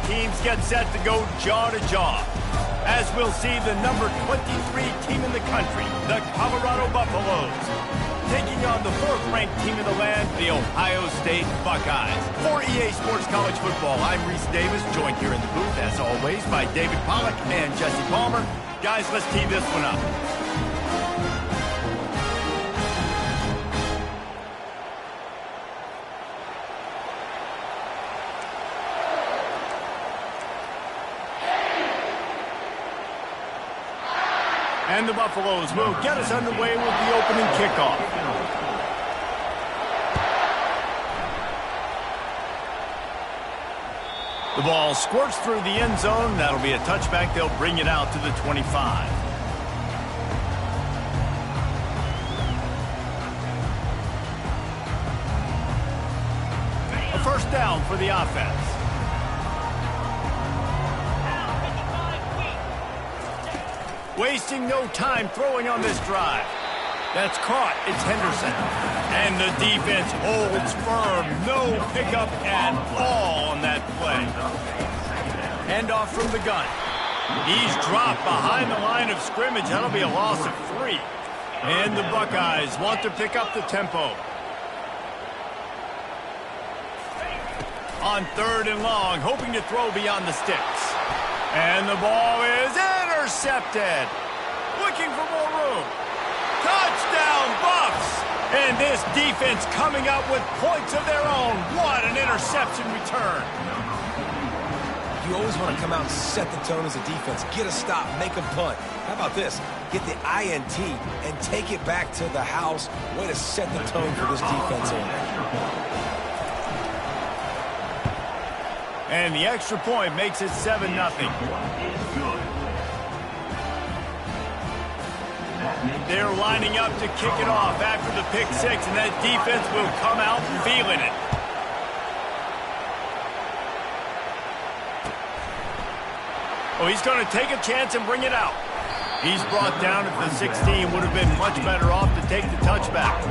teams get set to go jaw to jaw. As we'll see the number 23 team in the country, the Colorado Buffaloes, taking on the 4th-ranked team in the land, the Ohio State Buckeyes. For EA Sports College Football, I'm Reese Davis, joined here in the booth, as always, by David Pollack and Jesse Palmer. Guys, let's tee this one up. And the Buffaloes will get us underway with the opening kickoff. The ball squirts through the end zone. That'll be a touchback. They'll bring it out to the 25. A first down for the offense. Wasting no time throwing on this drive. That's caught. It's Henderson. And the defense holds firm. No pickup at all on that play. Handoff from the gun. He's dropped behind the line of scrimmage. That'll be a loss of 3. And the Buckeyes want to pick up the tempo. On 3rd and long, hoping to throw beyond the sticks. And the ball is intercepted. Looking for more room. Touchdown, Buffs! And this defense coming up with points of their own. What an interception return. You always want to come out and set the tone as a defense. Get a stop, make a punt. How about this? Get the INT and take it back to the house. Way to set the tone for this defense here. And the extra point makes it 7-0. They're lining up to kick it off after the pick 6, and that defense will come out feeling it. Oh, he's going to take a chance and bring it out. He's brought down at the 16. Would have been much better off to take the touchback.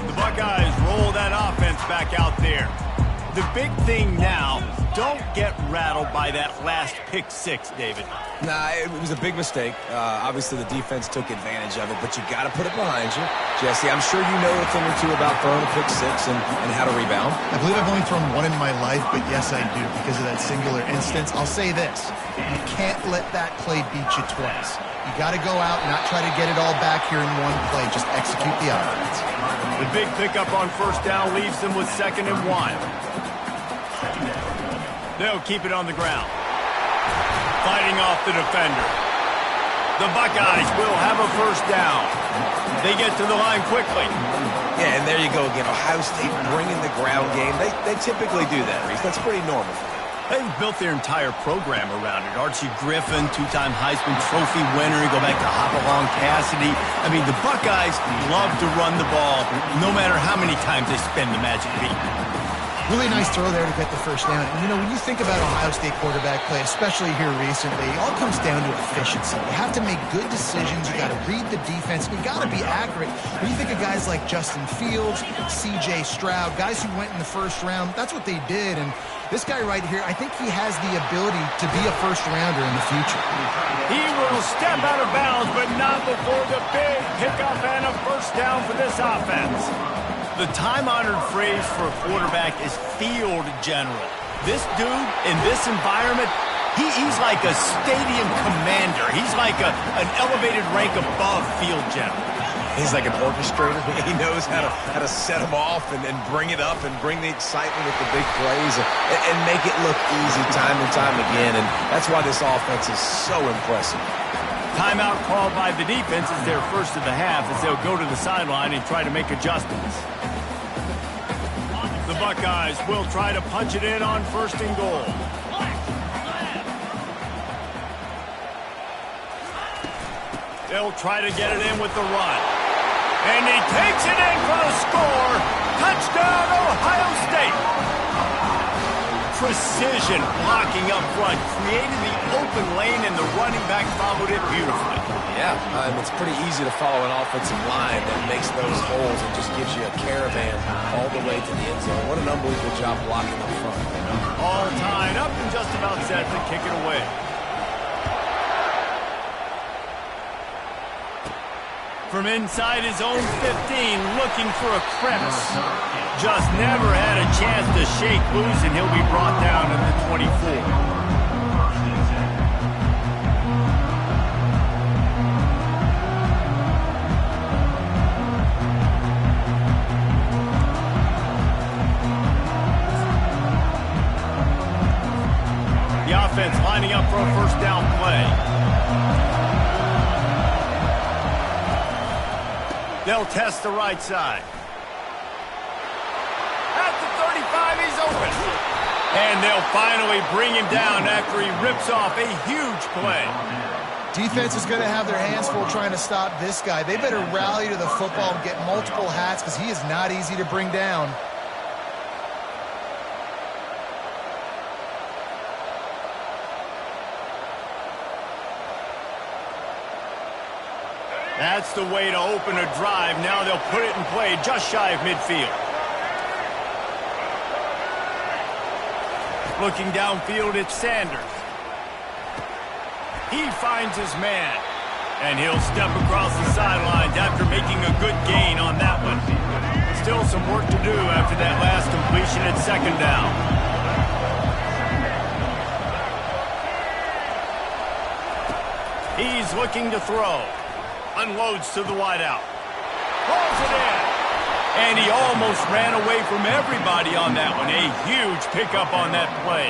The Buckeyes roll that offense back out there. The big thing now, don't get rattled by that last pick 6, David. Nah, it was a big mistake. Obviously, the defense took advantage of it, but you got to put it behind you. Jesse, I'm sure you know a thing or two about throwing a pick 6 and how to rebound. I believe I've only thrown one in my life, but yes, I do, because of that singular instance. I'll say this. You can't let that play beat you twice. You got to go out and not try to get it all back here in one play. Just execute the offense. The big pickup on first down leaves them with 2nd and 1. They'll keep it on the ground. Fighting off the defender. The Buckeyes will have a first down. They get to the line quickly. Yeah, and there you go again. Ohio State bringing the ground game. They typically do that, Reese. That's pretty normal for them. They've built their entire program around it. Archie Griffin, 2-time Heisman Trophy winner. You go back to Hopalong Cassidy. I mean, the Buckeyes love to run the ball no matter how many times they spin the magic beat. Really nice throw there to get the first down. And, you know, when you think about Ohio State quarterback play, especially here recently, it all comes down to efficiency. You have to make good decisions. You got to read the defense. You got to be accurate. When you think of guys like Justin Fields, C.J. Stroud, guys who went in the first round, that's what they did. And this guy right here, I think he has the ability to be a first-rounder in the future. He will step out of bounds, but not before the big pickup and a first down for this offense. The time-honored phrase for a quarterback is field general. This dude, in this environment, he's like a stadium commander. He's like an elevated rank above field general. He's like an orchestrator. He knows how to set them off and bring it up and bring the excitement with the big plays and make it look easy time and time again. And that's why this offense is so impressive. Timeout called by the defense is their first of the half as they'll go to the sideline and try to make adjustments. The Buckeyes will try to punch it in on 1st and goal. They'll try to get it in with the run. And he takes it in for the score. Touchdown, Ohio State. Precision blocking up front, created the open lane, and the running back followed it beautifully. Yeah, and it's pretty easy to follow an offensive line that makes those holes and just gives you a caravan all the way to the end zone. What an unbelievable job blocking up front. All tied up and just about set to kick it away. From inside his own 15, looking for a crevice. Just never had a chance to shake loose, and he'll be brought down to the 24. Offense lining up for a first down play. They'll test the right side. At the 35, he's open. And they'll finally bring him down after he rips off a huge play. Defense is going to have their hands full trying to stop this guy. They better rally to the football and get multiple hats because he is not easy to bring down. That's the way to open a drive. Now they'll put it in play just shy of midfield. Looking downfield, it's Sanders. He finds his man. And he'll step across the sidelines after making a good gain on that one. Still some work to do after that last completion at second down. He's looking to throw. Unloads to the wideout. Pulls it in. And he almost ran away from everybody on that one. A huge pickup on that play.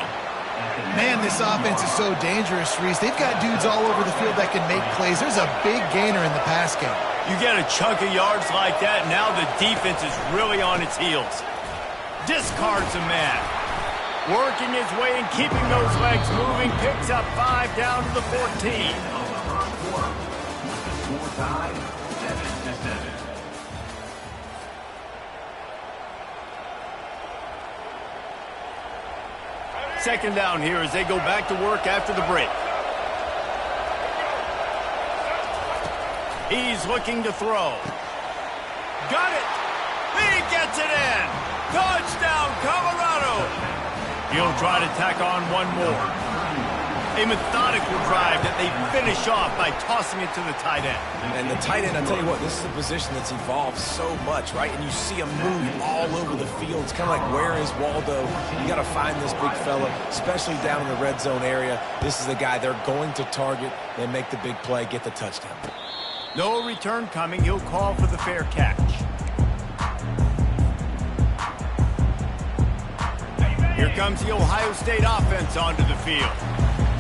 Man, this offense is so dangerous, Reese. They've got dudes all over the field that can make plays. There's a big gainer in the pass game. You get a chunk of yards like that, now the defense is really on its heels. Discards a man. Working his way and keeping those legs moving. Picks up 5 down to the 14. Second down here as they go back to work after the break. He's looking to throw. Got it! He gets it in! Touchdown, Colorado! He'll try to tack on one more. A methodical drive that they finish off by tossing it to the tight end. And the tight end, I tell you what, this is a position that's evolved so much, right? And you see him move all over the field. It's kind of like, where is Waldo? You got to find this big fella, especially down in the red zone area. This is the guy they're going to target. They make the big play, get the touchdown. No return coming. He'll call for the fair catch. Here comes the Ohio State offense onto the field.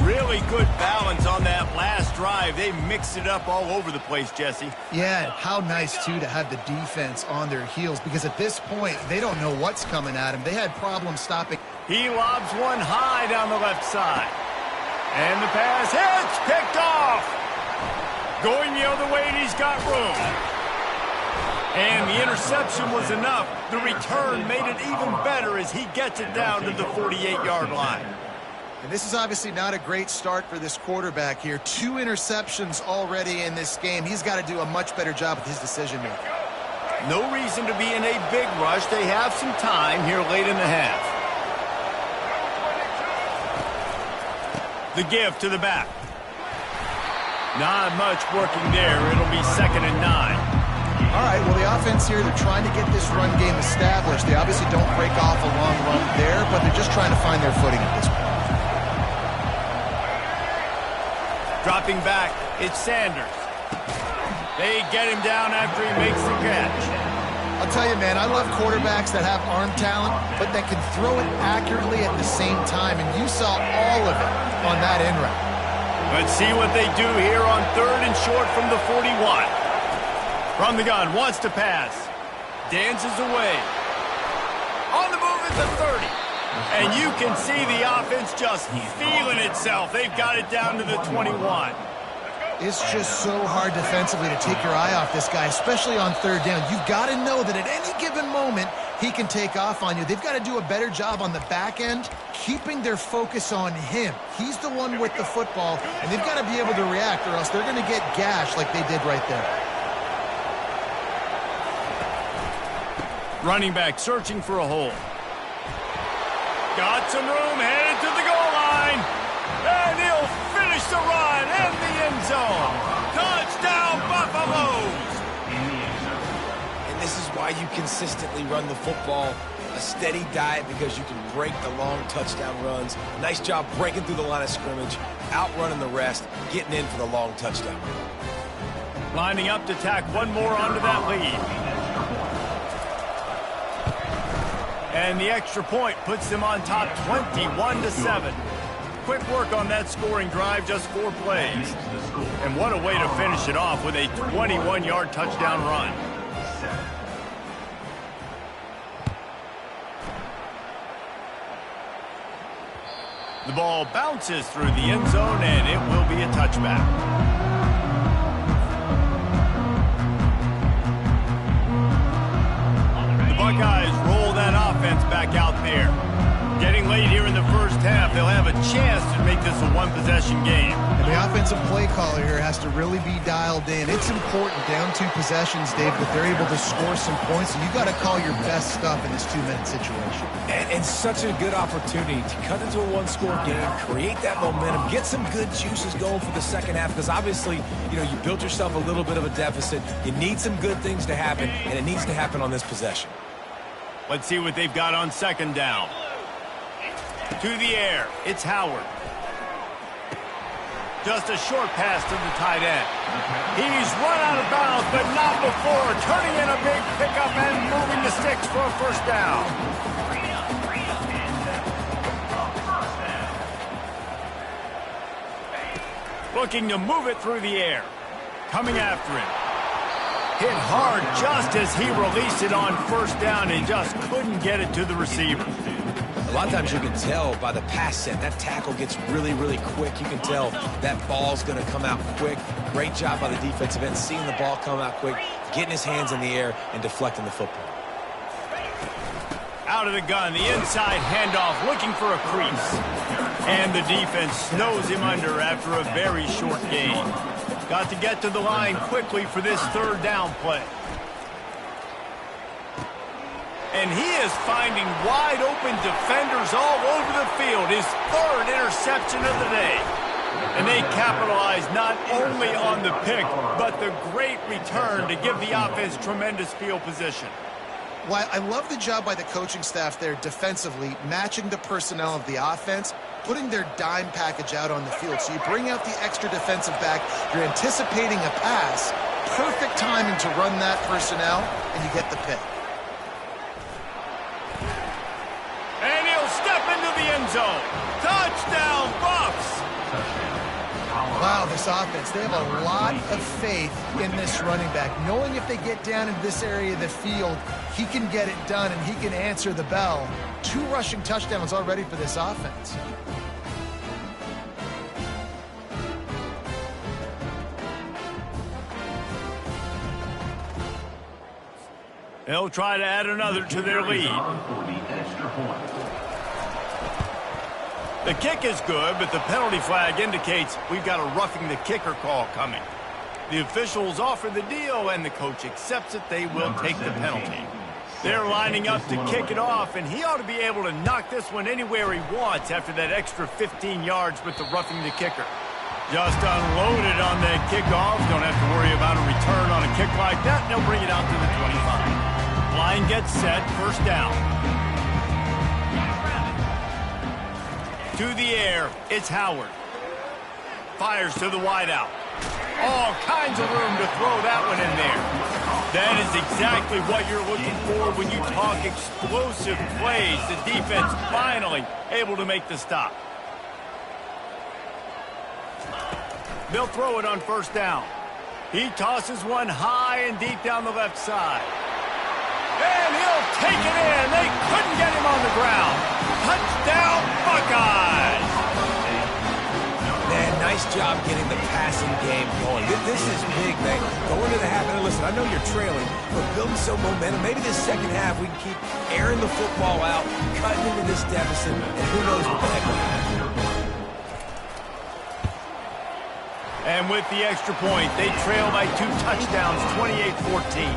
Really good balance on that last drive. They mixed it up all over the place, Jesse. Yeah, how nice, too, to have the defense on their heels because at this point, they don't know what's coming at them. They had problems stopping. He lobs one high down the left side. And the pass hits, picked off. Going the other way, and he's got room. And the interception was enough. The return made it even better as he gets it down to the 48-yard line. And this is obviously not a great start for this quarterback here. 2 interceptions already in this game. He's got to do a much better job with his decision-making. No reason to be in a big rush. They have some time here late in the half. The give to the back. Not much working there. It'll be 2nd and 9. All right, well, the offense here, they're trying to get this run game established. They obviously don't break off a long run there, but they're just trying to find their footing at this point. Dropping back, it's Sanders. They get him down after he makes the catch. I'll tell you, man, I love quarterbacks that have arm talent, but that can throw it accurately at the same time, and you saw all of it on that end route. Let's see what they do here on 3rd and short from the 41. From the gun, wants to pass. Dances away. On the move at the 30. And you can see the offense just feeling itself. They've got it down to the 21. It's just so hard defensively to take your eye off this guy, especially on 3rd down. You've got to know that at any given moment, he can take off on you. They've got to do a better job on the back end, keeping their focus on him. He's the one with the football, and they've got to be able to react or else they're going to get gashed like they did right there. Running back searching for a hole. Got some room, headed to the goal line. And he'll finish the run in the end zone. Touchdown, Buffaloes! And this is why you consistently run the football. A steady diet because you can break the long touchdown runs. Nice job breaking through the line of scrimmage, outrunning the rest, getting in for the long touchdown run. Lining up to tack one more onto that lead. And the extra point puts them on top 21-7. Quick work on that scoring drive, just 4 plays. And what a way to finish it off with a 21-yard touchdown run. The ball bounces through the end zone, and it will be a touchback. Buckeyes roll that offense back out there. Getting late here in the first half, they'll have a chance to make this a one-possession game. And the offensive play caller here has to really be dialed in. It's important, down 2 possessions, Dave, that they're able to score some points, and you've got to call your best stuff in this 2-minute situation. And such a good opportunity to cut into a one-score game, create that momentum, get some good juices going for the second half, because obviously, you built yourself a little bit of a deficit. You need some good things to happen, and it needs to happen on this possession. Let's see what they've got on second down. To the air, it's Howard. Just a short pass to the tight end. He's run out of bounds, but not before turning in a big pickup and moving the sticks for a first down. Looking to move it through the air. Coming after him. Hit hard just as he released it on first down and just couldn't get it to the receiver. A lot of times you can tell by the pass set, that tackle gets really, really quick. You can tell that ball's going to come out quick. Great job by the defensive end, seeing the ball come out quick, getting his hands in the air, and deflecting the football. Out of the gun, the inside handoff, looking for a crease. And the defense snows him under after a very short gain. Got to get to the line quickly for this third down play. And he is finding wide open defenders all over the field. His 3rd interception of the day. And they capitalize not only on the pick, but the great return to give the offense tremendous field position. Well, I love the job by the coaching staff there defensively, matching the personnel of the offense, putting their dime package out on the field. So you bring out the extra defensive back, you're anticipating a pass, perfect timing to run that personnel, and you get the pick. And he'll step into the end zone. Touchdown, Buffs! Wow, this offense, they have a lot of faith in this running back, knowing if they get down into this area of the field, he can get it done and he can answer the bell. 2 rushing touchdowns already for this offense. They'll try to add another to their lead. The kick is good, but the penalty flag indicates we've got a roughing the kicker call coming. The officials offer the deal, and the coach accepts it. They will take the penalty. They're lining up to kick it off, and he ought to be able to knock this one anywhere he wants after that extra 15 yards with the roughing the kicker. Just unloaded on that kickoff. Don't have to worry about a return on a kick like that. They'll bring it out to the 25. Line gets set, first down. To the air, it's Howard. Fires to the wideout. All kinds of room to throw that one in there. That is exactly what you're looking for when you talk explosive plays. The defense finally able to make the stop. They'll throw it on first down. He tosses one high and deep down the left side. And he'll take it in. They couldn't get him on the ground. Touchdown, Buckeyes! Man, nice job getting the passing game going. This is big, man. Going to the habit of listen, I know you're trailing, but building some momentum. Maybe this second half we can keep airing the football out, cutting into this deficit, and who knows what the heck will happen. And with the extra point, they trail by 2 touchdowns, 28-14.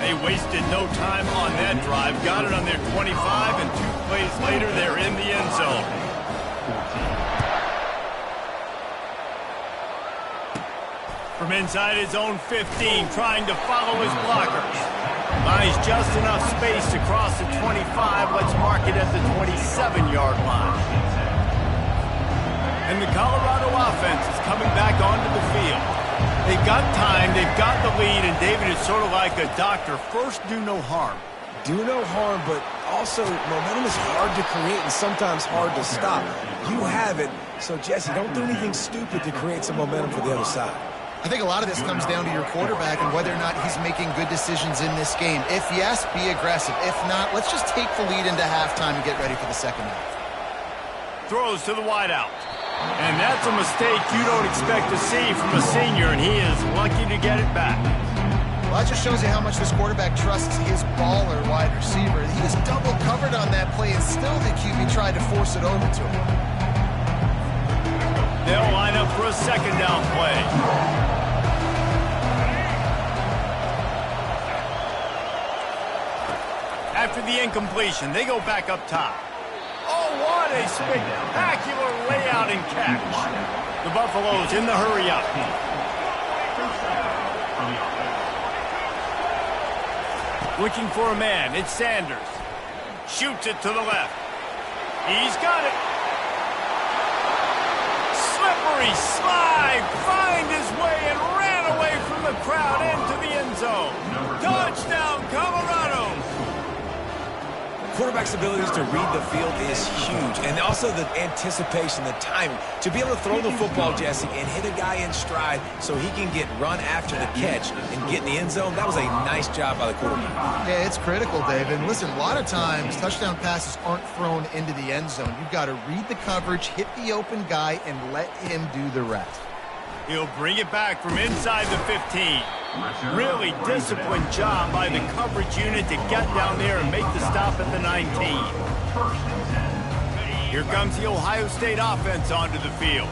They wasted no time on that drive, got it on their 25, and 2 plays later, they're in the end zone. From inside his own 15, trying to follow his blockers. Buys just enough space to cross the 25. Let's mark it at the 27-yard line. And the Colorado offense is coming back onto the field. They've got time, they've got the lead, and David is sort of like a doctor. First, do no harm. Do no harm, but also momentum is hard to create and sometimes hard to stop. You have it, so Jesse, don't do anything stupid to create some momentum for the other side. I think a lot of this comes down to your quarterback and whether or not he's making good decisions in this game. If yes, be aggressive. If not, let's just take the lead into halftime and get ready for the second half. Throws to the wideout. And that's a mistake you don't expect to see from a senior, and he is lucky to get it back. Well, that just shows you how much this quarterback trusts his baller wide receiver. He was double covered on that play, and still the QB tried to force it over to him. They'll line up for a second down play. After the incompletion, they go back up top. Oh, what a spectacular layout and catch. The Buffaloes in the hurry up. Looking for a man, it's Sanders. Shoots it to the left. He's got it. Slippery slide, find his way and ran away from the crowd into the end zone. Touchdown, Colorado. Quarterback's abilities to read the field is huge, and also the anticipation, the timing. To be able to throw the football, Jesse, and hit a guy in stride so he can get run after the catch and get in the end zone, that was a nice job by the quarterback. Yeah, it's critical, David. And listen, a lot of times touchdown passes aren't thrown into the end zone. You've got to read the coverage, hit the open guy, and let him do the rest. He'll bring it back from inside the 15. Really disciplined job by the coverage unit to get down there and make the stop at the 19. Here comes the Ohio State offense onto the field.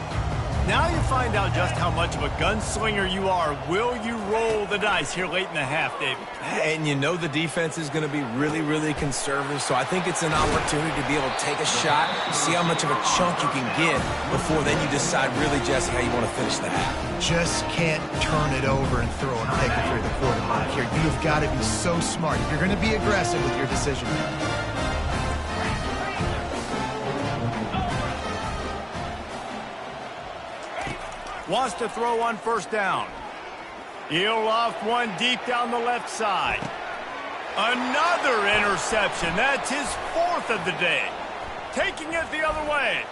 Now you find out just how much of a gunslinger you are. Will you roll the dice here late in the half, David? And you know the defense is going to be really, really conservative, so I think it's an opportunity to be able to take a shot, see how much of a chunk you can get before then you decide really, Jesse, how you want to finish the half. Just can't turn it over and throw a pick if you're the quarterback here. You've got to be so smart. If you're going to be aggressive with your decision. Wants to throw on first down. He'll loft one deep down the left side. Another interception. That's his 4th of the day. Taking it the other way.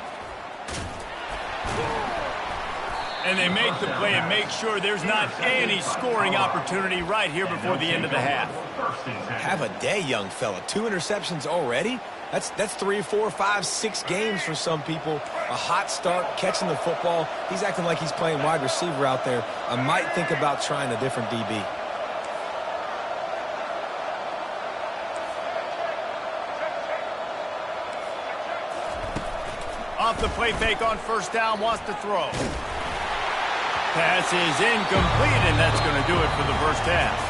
And they make the play and make sure there's not any scoring opportunity right here before the end of the half. Have a day, young fella. 2 interceptions already? That's 3, 4, 5, 6 games for some people. A hot start, catching the football. He's acting like he's playing wide receiver out there. I might think about trying a different DB. Off the play fake on first down, wants to throw. Pass is incomplete, and that's going to do it for the first half.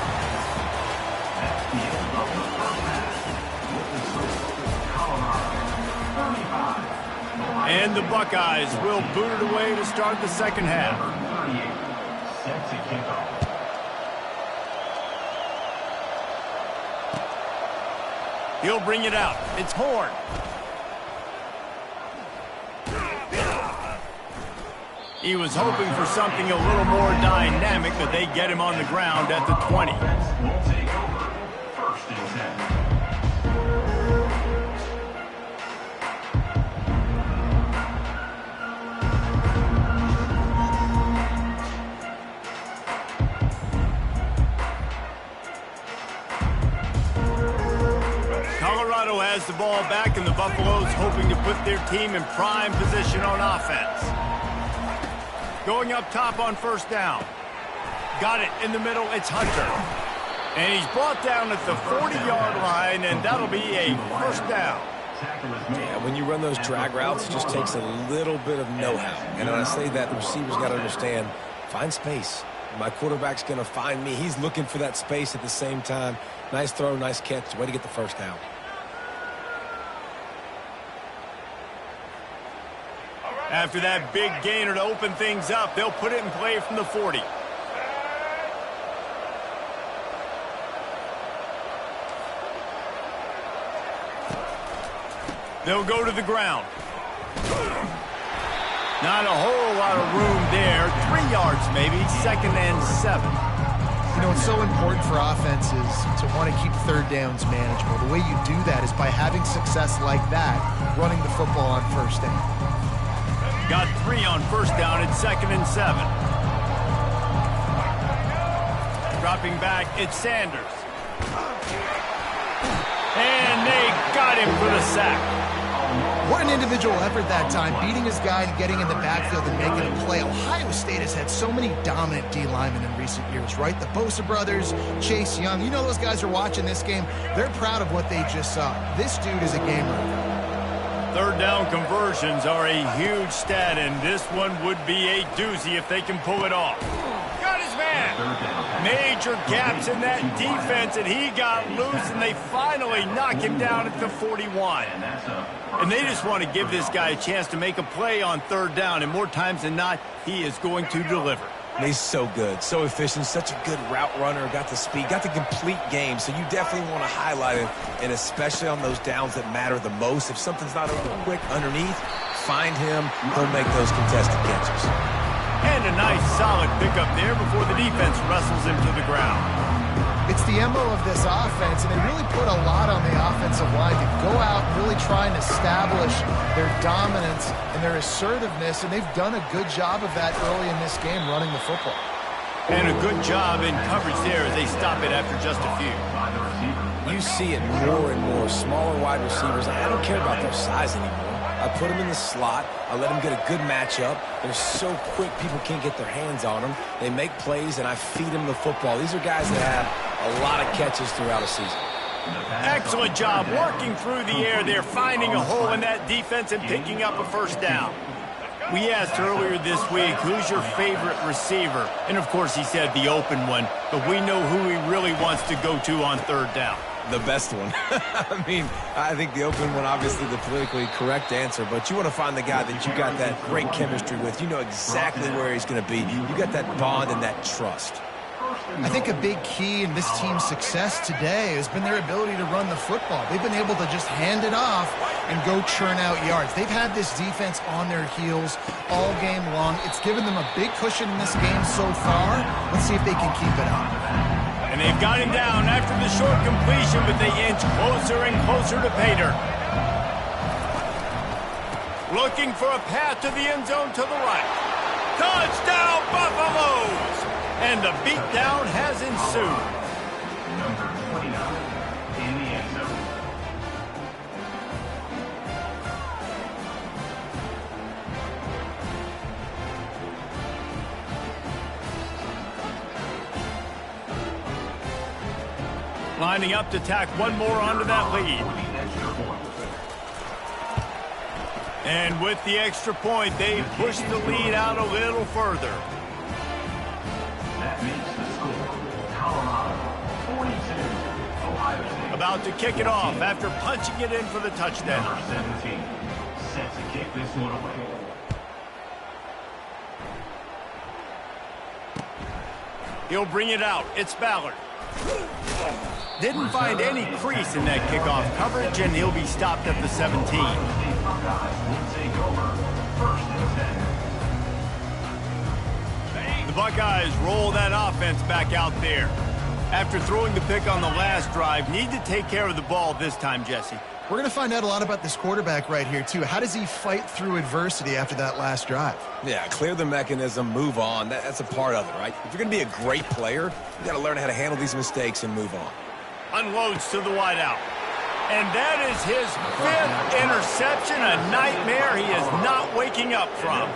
And the Buckeyes will boot it away to start the second half. He'll bring it out. It's Horn. He was hoping for something a little more dynamic, but they get him on the ground at the 20. First and 10. Colorado has the ball back, and the Buffaloes hoping to put their team in prime position on offense. Going up top on first down. got it in the middle. It's Hunter. And he's brought down at the 40-yard line, and that'll be a first down. Yeah, when you run those drag routes, it just takes a little bit of know-how. And when I say that, the receiver's got to understand, find space. My quarterback's going to find me. He's looking for that space at the same time. Nice throw, nice catch. Way to get the first down. After that big gainer to open things up, they'll put it in play from the 40. They'll go to the ground. Not a whole lot of room there. 3 yards maybe, 2nd and 7. You know, it's so important for offenses to want to keep third downs manageable. The way you do that is by having success like that, running the football on first down. Got 3 on first down at 2nd and 7. Dropping back, it's Sanders. And they got him for the sack. What an individual effort that time, beating his guy and getting in the backfield and making a play. Ohio State has had so many dominant D linemen in recent years, right? The Bosa brothers, Chase Young. You know those guys are watching this game. They're proud of what they just saw. This dude is a gamer. Third down conversions are a huge stat, and this one would be a doozy if they can pull it off. Got his man. Major gaps in that defense, and he got loose, and they finally knock him down at the 41. And they just want to give this guy a chance to make a play on third down, and more times than not, he is going to deliver. And he's so good, so efficient, such a good route runner, got the speed, got the complete game, so you definitely want to highlight it, and especially on those downs that matter the most. If something's not open quick underneath, find him, he'll make those contested catches. And a nice solid pickup there before the defense wrestles him to the ground. It's the MO of this offense, and they really put a lot on the offensive line to go out and really try and establish their dominance and their assertiveness, and they've done a good job of that early in this game running the football. And a good job in coverage there as they stop it after just a few. You see it more and more. Smaller wide receivers, I don't care about their size anymore. I put them in the slot. I let them get a good matchup. They're so quick, people can't get their hands on them. They make plays, and I feed them the football. These are guys that have a lot of catches throughout a season. Excellent job working through the air there, finding a hole in that defense and picking up a first down. We asked earlier this week, who's your favorite receiver? And, of course, he said the open one, but we know who he really wants to go to on third down. The best one. I mean, I think the open one, obviously the politically correct answer, but you want to find the guy that you got that great chemistry with. You know exactly where he's going to be. You got that bond and that trust. I think a big key in this team's success today has been their ability to run the football. They've been able to just hand it off and go churn out yards. They've had this defense on their heels all game long. It's given them a big cushion in this game so far. Let's see if they can keep it up. And they've got him down after the short completion, but they inch closer and closer to Pater. Looking for a path to the end zone to the right. Touchdown, Buffaloes! And a beatdown has ensued. Number 29 in the end zone. Lining up to tack one more onto that lead. And with the extra point, they push the lead out a little further. That makes the score Colorado 42, Ohio State. About to kick it off after punching it in for the touchdown. Number 17 set to kick this one away. He'll bring it out. It's Ballard. Didn't find any crease in that kickoff coverage, and he'll be stopped at the 17. The Buckeyes roll that offense back out there. After throwing the pick on the last drive, need to take care of the ball this time, Jesse. We're going to find out a lot about this quarterback right here, too. How does he fight through adversity after that last drive? Yeah, clear the mechanism, move on. That's a part of it, right? If you're going to be a great player, you got to learn how to handle these mistakes and move on. Unloads to the wideout. And that is his 5th interception, a nightmare he is not waking up from.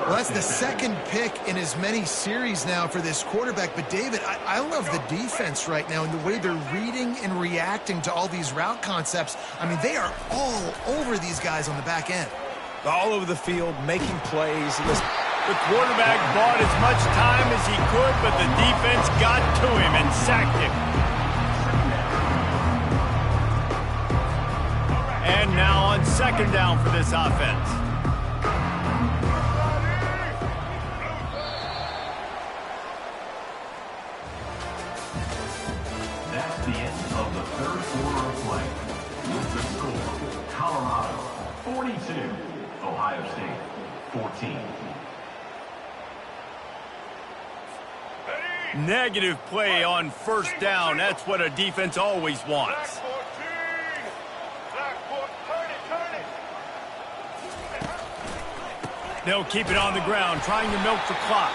Well, that's the 2nd pick in as many series now for this quarterback. But, David, I love the defense right now and the way they're reading and reacting to all these route concepts. I mean, they are all over these guys on the back end. All over the field, making plays. Listen. The quarterback bought as much time as he could, but the defense got to him and sacked him. And now on 2nd down for this offense. That's the end of the 3rd quarter of play. With the score, Colorado 42, Ohio State 14. Negative play on 1st down. That's what a defense always wants. They'll keep it on the ground, trying to milk the clock.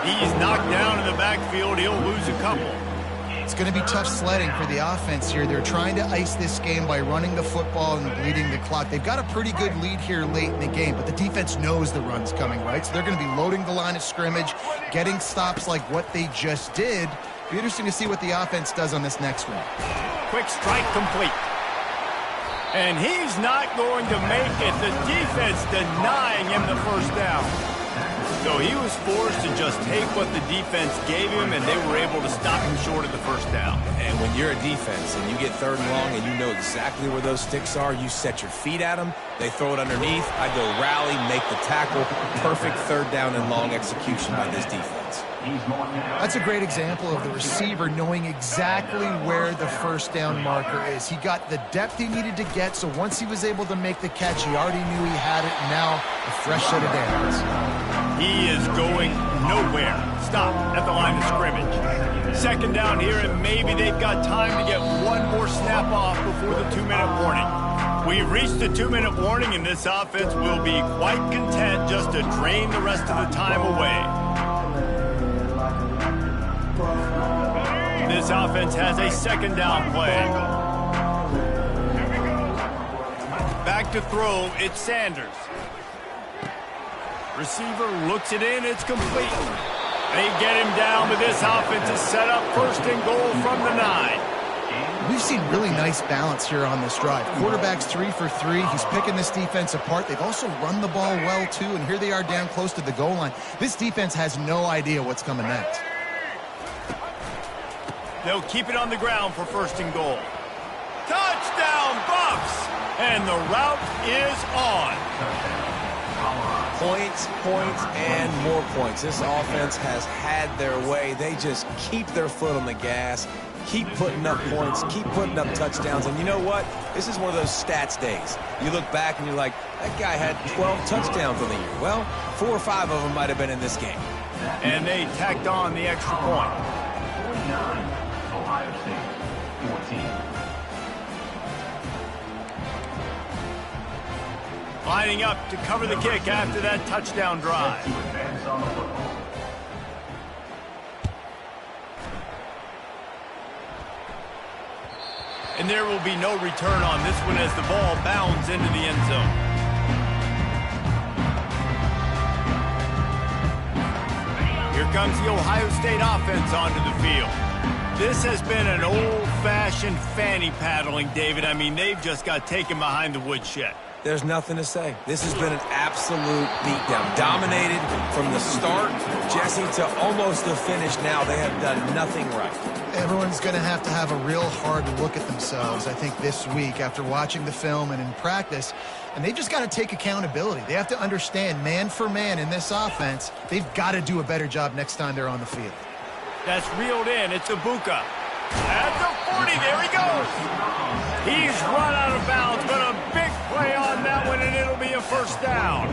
He's knocked down in the backfield. He'll lose a couple. It's going to be tough sledding for the offense here. They're trying to ice this game by running the football and bleeding the clock. They've got a pretty good lead here late in the game, but the defense knows the run's coming, right? So they're going to be loading the line of scrimmage, getting stops like what they just did. Be interesting to see what the offense does on this next one. Quick strike complete. And he's not going to make it. The defense denying him the 1st down. So he was forced to just take what the defense gave him, and they were able to stop him short of the 1st down. And when you're a defense and you get 3rd and long and you know exactly where those sticks are, you set your feet at them, they throw it underneath, I go rally, make the tackle. Perfect 3rd down and long execution by this defense. That's a great example of the receiver knowing exactly where the 1st down marker is. He got the depth he needed to get, so once he was able to make the catch, he already knew he had it, and now a fresh set of downs. He is going nowhere. Stop at the line of scrimmage. 2nd down here, and maybe they've got time to get one more snap off before the 2-minute warning. We've reached the 2-minute warning, and this offense will be quite content just to drain the rest of the time away. This offense has a 2nd down play. Back to throw, it's Sanders. Receiver looks it in, it's complete. They get him down, but this offense is set up 1st and goal from the 9. We've seen really nice balance here on this drive. Quarterback's 3 for 3. He's picking this defense apart. They've also run the ball well, too, and here they are down close to the goal line. This defense has no idea what's coming next. They'll keep it on the ground for 1st and goal. Touchdown, Buffs! And the route is on. Points, and more points. This offense has had their way. They just keep their foot on the gas, keep putting up points, keep putting up touchdowns. And you know what? This is one of those stats days. You look back and you're like, that guy had 12 touchdowns on the year. Well, 4 or 5 of them might have been in this game. And they tacked on the extra point. 49, Ohio State 14. Lining up to cover the kick after that touchdown drive. And there will be no return on this one as the ball bounds into the end zone. Here comes the Ohio State offense onto the field. This has been an old-fashioned fanny paddling, David. I mean, they've just got taken behind the woodshed. There's nothing to say. This has been an absolute beatdown. Dominated from the start, Jesse, to almost the finish now. They have done nothing right. Everyone's going to have a real hard look at themselves, I think, this week after watching the film and in practice. And they've just got to take accountability. They have to understand, man for man in this offense, they've got to do a better job next time they're on the field. That's reeled in. It's Ibuka. At the 40, there he goes. He's run out of bounds, but a big play on that one, and it'll be a 1st down.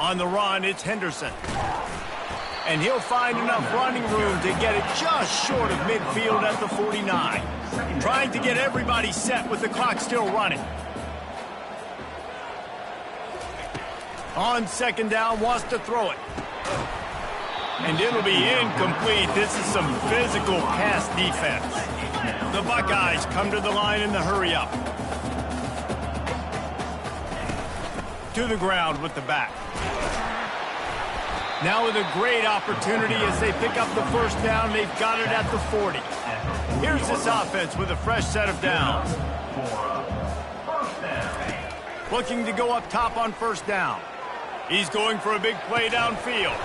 On the run, it's Henderson. And he'll find enough running room to get it just short of midfield at the 49. Trying to get everybody set with the clock still running. On 2nd down, wants to throw it. And it'll be incomplete. This is some physical pass defense. The Buckeyes come to the line in the hurry-up. To the ground with the back. Now with a great opportunity as they pick up the first down. They've got it at the 40. Here's this offense with a fresh set of downs. Looking to go up top on first down. He's going for a big play downfield.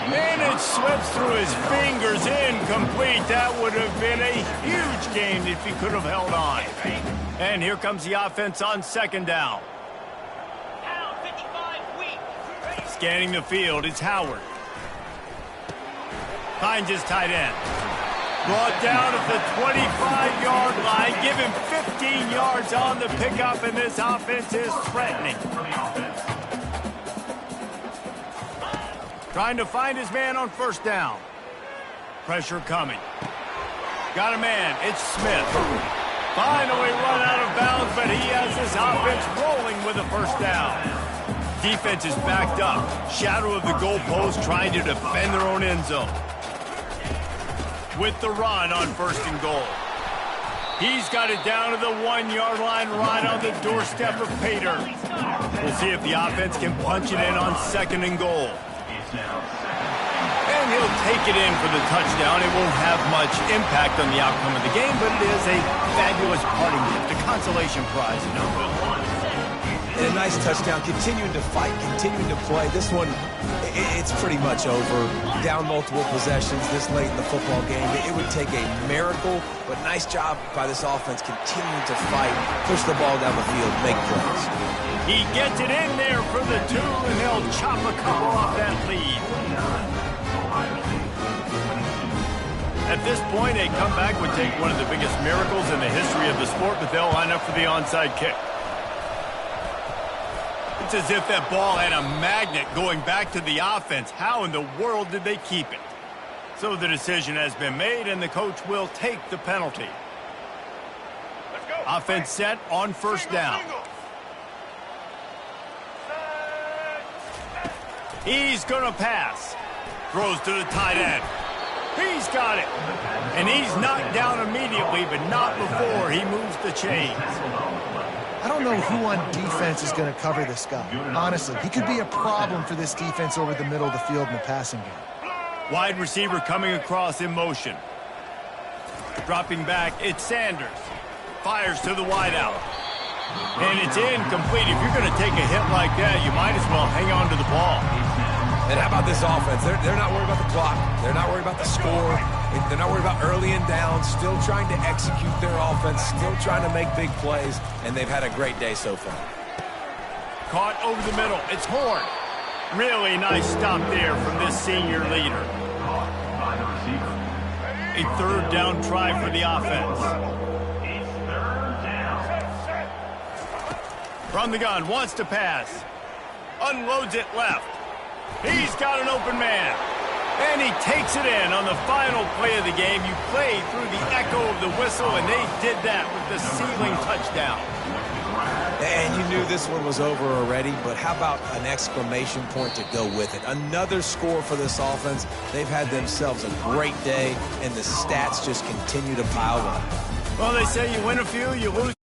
And it slips through his fingers, incomplete. That would have been a huge gain if he could have held on. And here comes the offense on second down. Scanning the field, it's Howard. Finds his tight end. Brought down at the 25-yard line. Give him 15 yards on the pickup, and this offense is threatening. Trying to find his man on first down. Pressure coming. Got a man. It's Smith. Finally run out of bounds, but he has this offense rolling with a first down. Defense is backed up. Shadow of the goalpost trying to defend their own end zone. With the run on first and goal. He's got it down to the 1-yard line right on the doorstep of Pater. We'll see if the offense can punch it in on second and goal. And he'll take it in for the touchdown. It won't have much impact on the outcome of the game, but it is a fabulous parting gift, a consolation prize, you know. And a nice touchdown, continuing to fight, continuing to play. This one, it's pretty much over. Down multiple possessions this late in the football game. It would take a miracle, but nice job by this offense continuing to fight, push the ball down the field, make plays. He gets it in there for the 2, and they'll chop a couple off that lead. At this point, a comeback would take one of the biggest miracles in the history of the sport, but they'll line up for the onside kick. It's as if that ball had a magnet going back to the offense. How in the world did they keep it? So the decision has been made, and the coach will take the penalty. Let's go. Offense set on first down. He's going to pass. Throws to the tight end. He's got it. And he's knocked down immediately, but not before he moves the chains. I don't know who on defense is going to cover this guy. Honestly, he could be a problem for this defense over the middle of the field in the passing game. Wide receiver coming across in motion. Dropping back, it's Sanders. Fires to the wideout. And it's incomplete. If you're going to take a hit like that, you might as well hang on to the ball. And how about this offense? They're not worried about the clock. They're not worried about the score. They're not worried about early and down. Still trying to execute their offense. Still trying to make big plays. And they've had a great day so far. Caught over the middle. It's Horn. Really nice stop there from this senior leader. A third down try for the offense. From the gun, wants to pass. Unloads it left. He's got an open man. And he takes it in on the final play of the game. You play through the echo of the whistle, and they did that with the ceiling touchdown. And you knew this one was over already, but how about an exclamation point to go with it? Another score for this offense. They've had themselves a great day, and the stats just continue to pile up. Well, they say you win a few, you lose